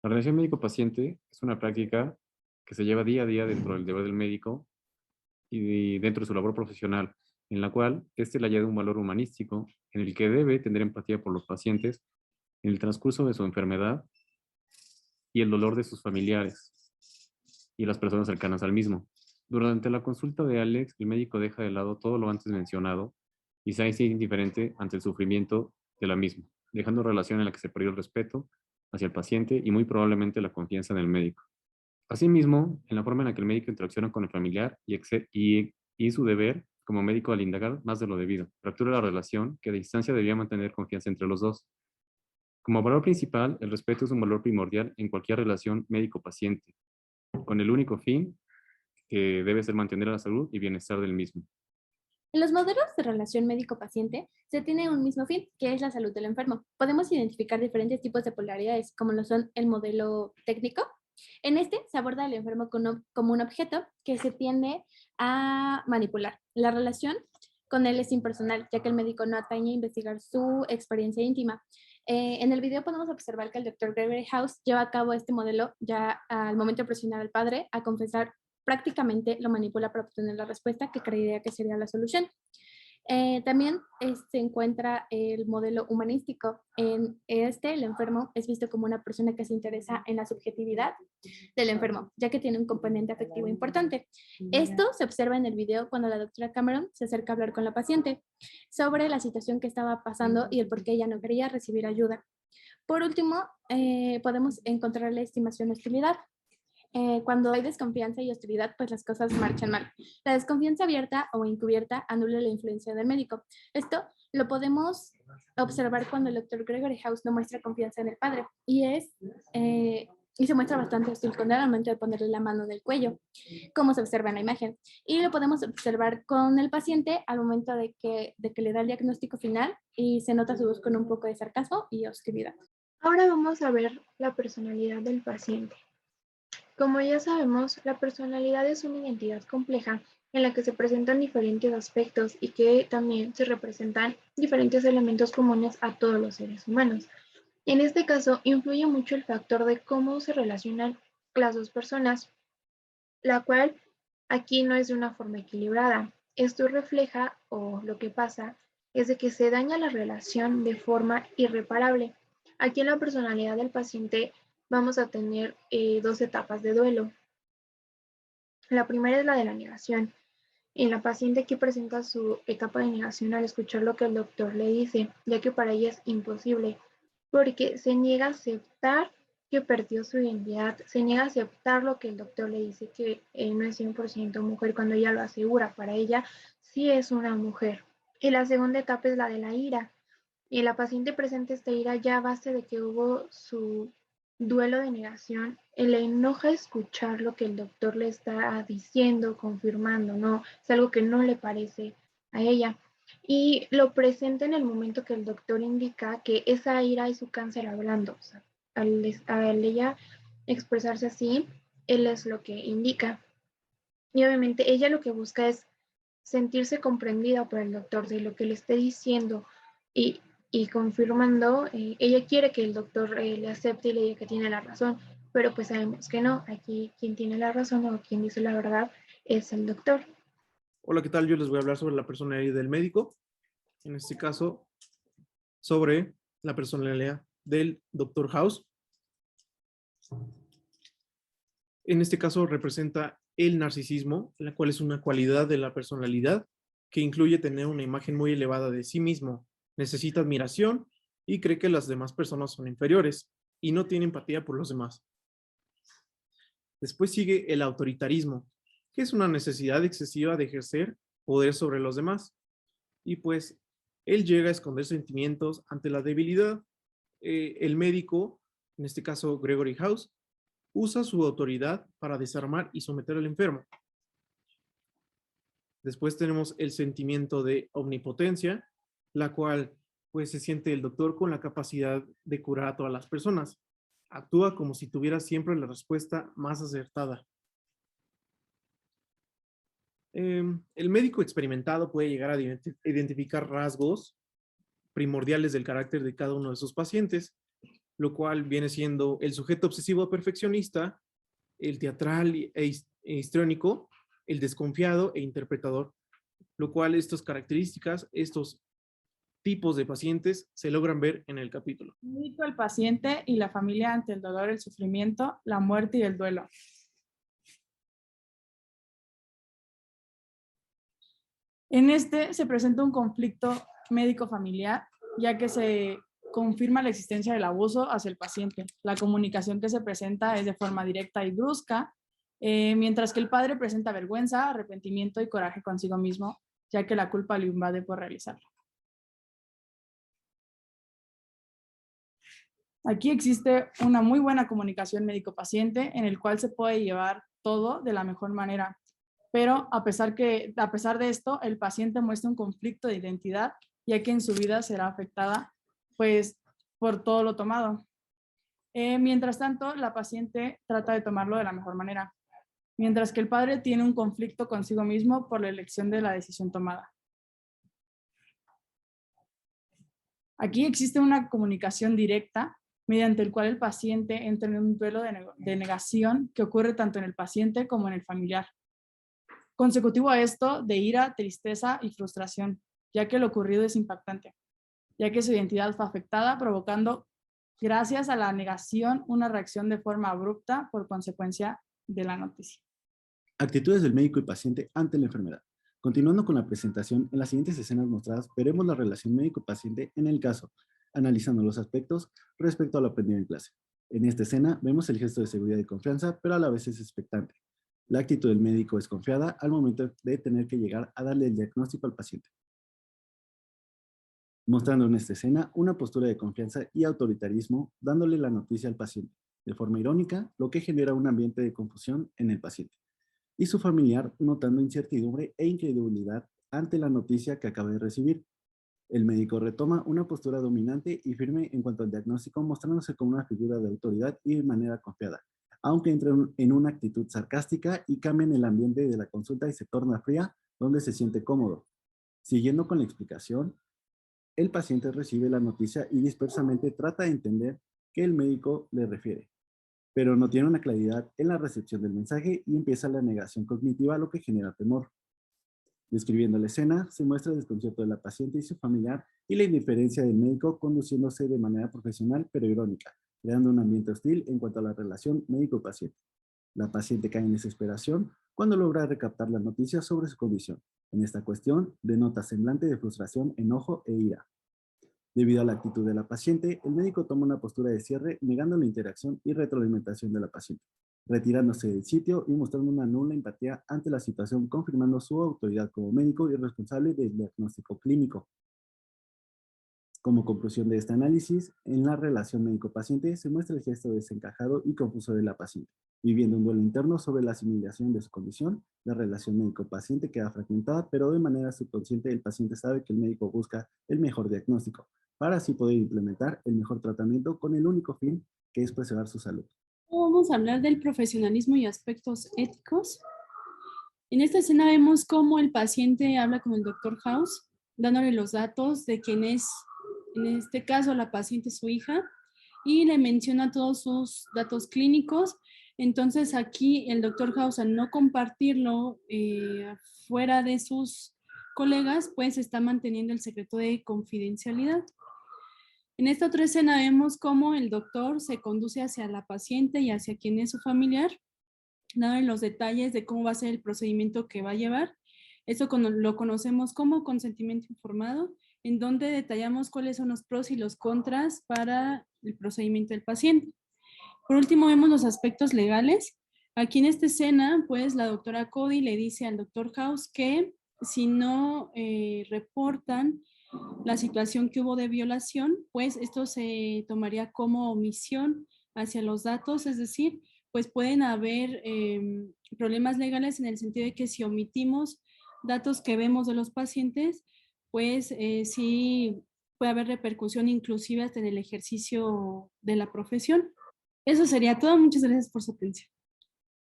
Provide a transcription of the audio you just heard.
La relación médico-paciente es una práctica que se lleva día a día dentro del deber del médico y dentro de su labor profesional, en la cual éste le añade un valor humanístico en el que debe tener empatía por los pacientes en el transcurso de su enfermedad y el dolor de sus familiares y las personas cercanas al mismo. Durante la consulta de Alex, el médico deja de lado todo lo antes mencionado y se hace indiferente ante el sufrimiento de la misma, dejando relación en la que se perdió el respeto hacia el paciente y muy probablemente la confianza en el médico. Asimismo, en la forma en la que el médico interacciona con el familiar y su deber como médico al indagar más de lo debido, fractura la relación que a distancia debía mantener confianza entre los dos. Como valor principal, el respeto es un valor primordial en cualquier relación médico-paciente, con el único fin que debe ser mantener la salud y bienestar del mismo. En los modelos de relación médico-paciente se tiene un mismo fin, que es la salud del enfermo. Podemos identificar diferentes tipos de polaridades, como lo son el modelo técnico. En este se aborda al enfermo como un objeto que se tiende a manipular. La relación con él es impersonal, ya que el médico no atañe a investigar su experiencia íntima. En el video podemos observar que el doctor Gregory House lleva a cabo este modelo ya al momento de presionar al padre a confesar, prácticamente lo manipula para obtener la respuesta que creería que sería la solución. También se encuentra el modelo humanístico. En este, el enfermo es visto como una persona que se interesa en la subjetividad del enfermo, ya que tiene un componente afectivo importante. Esto se observa en el video cuando la doctora Cameron se acerca a hablar con la paciente sobre la situación que estaba pasando y el por qué ella no quería recibir ayuda. Por último, podemos encontrar la estimación hostilidad. Cuando hay desconfianza y hostilidad, pues las cosas marchan mal. La desconfianza abierta o encubierta anula la influencia del médico. Esto lo podemos observar cuando el doctor Gregory House no muestra confianza en el padre y se muestra bastante hostil con él al momento de ponerle la mano en el cuello, como se observa en la imagen. Y lo podemos observar con el paciente al momento de que le da el diagnóstico final y se nota su voz con un poco de sarcasmo y hostilidad. Ahora vamos a ver la personalidad del paciente. Como ya sabemos, la personalidad es una identidad compleja en la que se presentan diferentes aspectos y que también se representan diferentes elementos comunes a todos los seres humanos. En este caso, influye mucho el factor de cómo se relacionan las dos personas, la cual aquí no es de una forma equilibrada. Esto refleja, o lo que pasa, es de que se daña la relación de forma irreparable. Aquí en la personalidad del paciente vamos a tener dos etapas de duelo. La primera es la de la negación. En la paciente aquí presenta su etapa de negación al escuchar lo que el doctor le dice, ya que para ella es imposible, porque se niega a aceptar que perdió su identidad, se niega a aceptar lo que el doctor le dice, que no es 100% mujer, cuando ella lo asegura, para ella sí es una mujer. Y la segunda etapa es la de la ira. Y la paciente presenta esta ira ya a base de que hubo su duelo de negación. Le enoja escuchar lo que el doctor le está diciendo, confirmando, ¿no? Es algo que no le parece a ella. Y lo presenta en el momento que el doctor indica que esa ira es su cáncer hablando. O sea, al ella expresarse así, él es lo que indica. Y obviamente ella lo que busca es sentirse comprendida por el doctor de lo que le esté diciendo y, y confirmando, ella quiere que el doctor le acepte y le diga que tiene la razón, pero pues sabemos que no, aquí quien tiene la razón o quien dice la verdad es el doctor. Hola, ¿qué tal? Yo les voy a hablar sobre la personalidad del médico, en este caso sobre la personalidad del Dr. House. En este caso representa el narcisismo, la cual es una cualidad de la personalidad que incluye tener una imagen muy elevada de sí mismo, necesita admiración y cree que las demás personas son inferiores y no tiene empatía por los demás. Después sigue el autoritarismo, que es una necesidad excesiva de ejercer poder sobre los demás. Y pues él llega a esconder sentimientos ante la debilidad. El médico, en este caso Gregory House, usa su autoridad para desarmar y someter al enfermo. Después tenemos el sentimiento de omnipotencia, la cual pues se siente el doctor con la capacidad de curar a todas las personas. Actúa como si tuviera siempre la respuesta más acertada. El médico experimentado puede llegar a identificar rasgos primordiales del carácter de cada uno de sus pacientes lo cual viene siendo el sujeto obsesivo perfeccionista, el teatral e histriónico, el desconfiado e interpretador, lo cual estas características, estos tipos de pacientes se logran ver en el capítulo. El médico, el paciente y la familia ante el dolor, el sufrimiento, la muerte y el duelo. En este se presenta un conflicto médico-familiar, ya que se confirma la existencia del abuso hacia el paciente. La comunicación que se presenta es de forma directa y brusca, mientras que el padre presenta vergüenza, arrepentimiento y coraje consigo mismo, ya que la culpa le invade por realizarlo. Aquí existe una muy buena comunicación médico-paciente en el cual se puede llevar todo de la mejor manera, pero a pesar de esto, el paciente muestra un conflicto de identidad, ya que en su vida será afectada pues, por todo lo tomado. Mientras tanto, la paciente trata de tomarlo de la mejor manera, mientras que el padre tiene un conflicto consigo mismo por la elección de la decisión tomada. Aquí existe una comunicación directa mediante el cual el paciente entra en un duelo de negación que ocurre tanto en el paciente como en el familiar. Consecutivo a esto, de ira, tristeza y frustración, ya que lo ocurrido es impactante, ya que su identidad fue afectada, provocando, gracias a la negación, una reacción de forma abrupta por consecuencia de la noticia. Actitudes del médico y paciente ante la enfermedad. Continuando con la presentación, en las siguientes escenas mostradas veremos la relación médico-paciente en el caso, analizando los aspectos respecto a lo aprendido en clase. En esta escena vemos el gesto de seguridad y confianza, pero a la vez es expectante. La actitud del médico es confiada al momento de tener que llegar a darle el diagnóstico al paciente, mostrando en esta escena una postura de confianza y autoritarismo, dándole la noticia al paciente, de forma irónica, lo que genera un ambiente de confusión en el paciente, y su familiar notando incertidumbre e incredulidad ante la noticia que acaba de recibir. El médico retoma una postura dominante y firme en cuanto al diagnóstico, mostrándose como una figura de autoridad y de manera confiada, aunque entra en una actitud sarcástica y cambia en el ambiente de la consulta y se torna fría, donde se siente cómodo. Siguiendo con la explicación, el paciente recibe la noticia y dispersamente trata de entender qué el médico le refiere, pero no tiene una claridad en la recepción del mensaje y empieza la negación cognitiva, lo que genera temor. Describiendo la escena, se muestra el desconcierto de la paciente y su familiar y la indiferencia del médico conduciéndose de manera profesional pero irónica, creando un ambiente hostil en cuanto a la relación médico-paciente. La paciente cae en desesperación cuando logra recaptar la noticia sobre su condición. En esta cuestión, denota semblante de frustración, enojo e ira. Debido a la actitud de la paciente, el médico toma una postura de cierre, negando la interacción y retroalimentación de la paciente, retirándose del sitio y mostrando una nula empatía ante la situación, confirmando su autoridad como médico y responsable del diagnóstico clínico. Como conclusión de este análisis, en la relación médico-paciente se muestra el gesto desencajado y confuso de la paciente, viviendo un duelo interno sobre la asimilación de su condición. La relación médico-paciente queda fragmentada, pero de manera subconsciente el paciente sabe que el médico busca el mejor diagnóstico, para así poder implementar el mejor tratamiento con el único fin que es preservar su salud. Vamos a hablar del profesionalismo y aspectos éticos. En esta escena vemos cómo el paciente habla con el Dr. House, dándole los datos de quién es, en este caso la paciente, su hija, y le menciona todos sus datos clínicos. Entonces aquí el Dr. House, al no compartirlo fuera de sus colegas, pues está manteniendo el secreto de confidencialidad. En esta otra escena vemos cómo el doctor se conduce hacia la paciente y hacia quien es su familiar, dándole los detalles de cómo va a ser el procedimiento que va a llevar. Esto lo conocemos como consentimiento informado, en donde detallamos cuáles son los pros y los contras para el procedimiento del paciente. Por último, vemos los aspectos legales. Aquí en esta escena, pues la doctora Cody le dice al doctor House que si no reportan la situación que hubo de violación, pues esto se tomaría como omisión hacia los datos, es decir, pues pueden haber problemas legales en el sentido de que si omitimos datos que vemos de los pacientes, pues sí puede haber repercusión inclusive hasta en el ejercicio de la profesión. Eso sería todo. Muchas gracias por su atención.